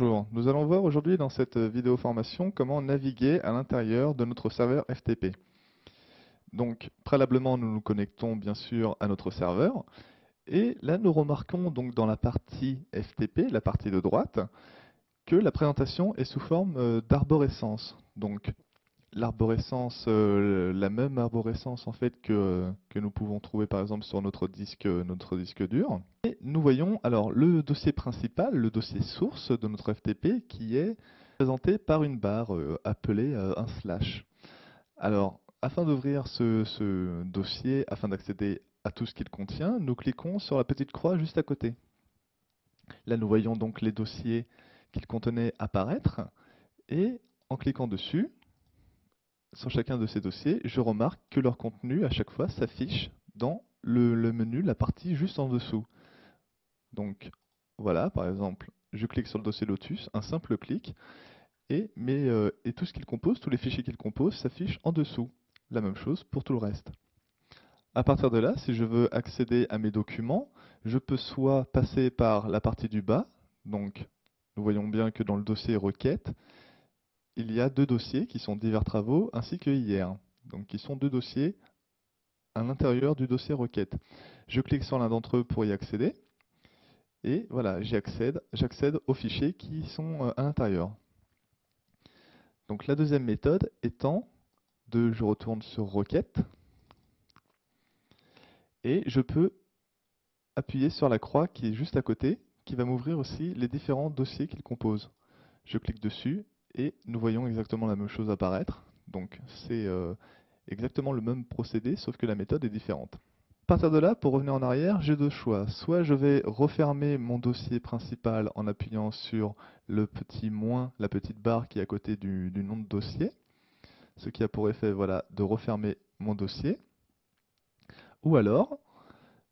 Bonjour, nous allons voir aujourd'hui dans cette vidéo formation comment naviguer à l'intérieur de notre serveur FTP. Donc préalablement nous nous connectons bien sûr à notre serveur et là nous remarquons donc dans la partie FTP, la partie de droite, que la présentation est sous forme d'arborescence. Donc l'arborescence, la même arborescence en fait que nous pouvons trouver par exemple sur notre disque dur. Et nous voyons alors le dossier principal, le dossier source de notre FTP qui est présenté par une barre appelée un slash. Alors afin d'ouvrir ce dossier, afin d'accéder à tout ce qu'il contient, nous cliquons sur la petite croix juste à côté. Là nous voyons donc les dossiers qu'il contenait apparaître et en cliquant dessus, sur chacun de ces dossiers, je remarque que leur contenu à chaque fois s'affiche dans le menu, la partie juste en dessous. Donc voilà, par exemple, je clique sur le dossier Lotus, un simple clic, et tout ce qu'il compose, tous les fichiers qu'il compose s'affichent en dessous. La même chose pour tout le reste. À partir de là, si je veux accéder à mes documents, je peux soit passer par la partie du bas, donc nous voyons bien que dans le dossier requête, il y a deux dossiers qui sont divers travaux ainsi que hier. Donc qui sont deux dossiers à l'intérieur du dossier requête. Je clique sur l'un d'entre eux pour y accéder. Et voilà, j'accède aux fichiers qui sont à l'intérieur. Donc la deuxième méthode étant je retourne sur requête et je peux appuyer sur la croix qui est juste à côté, qui va m'ouvrir aussi les différents dossiers qu'il compose. Je clique dessus et nous voyons exactement la même chose apparaître. Donc c'est exactement le même procédé, sauf que la méthode est différente. À partir de là, pour revenir en arrière, j'ai deux choix. Soit je vais refermer mon dossier principal en appuyant sur le petit moins, la petite barre qui est à côté du nom de dossier, ce qui a pour effet voilà, de refermer mon dossier. Ou alors,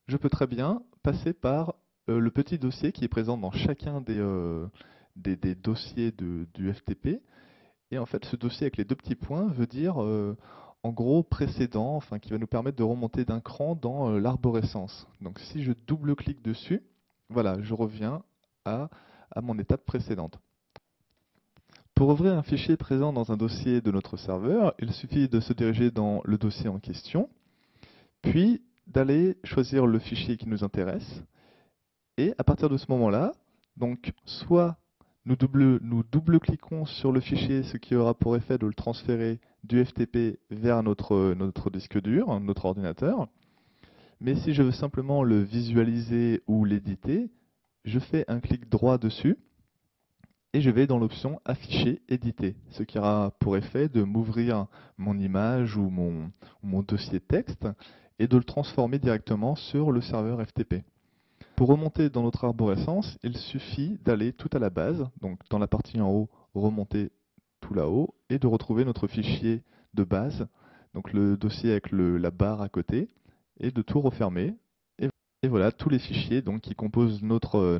je peux très bien passer par le petit dossier qui est présent dans chacun des dossiers du FTP. Et en fait, ce dossier avec les deux petits points veut dire en gros précédent, enfin qui va nous permettre de remonter d'un cran dans l'arborescence. Donc si je double-clique dessus, voilà, je reviens à mon étape précédente. Pour ouvrir un fichier présent dans un dossier de notre serveur, il suffit de se diriger dans le dossier en question, puis d'aller choisir le fichier qui nous intéresse. Et à partir de ce moment-là, donc soit nous double-cliquons sur le fichier, ce qui aura pour effet de le transférer du FTP vers notre disque dur, notre ordinateur. Mais si je veux simplement le visualiser ou l'éditer, je fais un clic droit dessus et je vais dans l'option Afficher, éditer, ce qui aura pour effet de m'ouvrir mon image ou mon dossier texte et de le transformer directement sur le serveur FTP. Pour remonter dans notre arborescence, il suffit d'aller tout à la base, donc dans la partie en haut, remonter tout là-haut, et de retrouver notre fichier de base, donc le dossier avec la barre à côté, et de tout refermer. Et voilà tous les fichiers donc, qui composent notre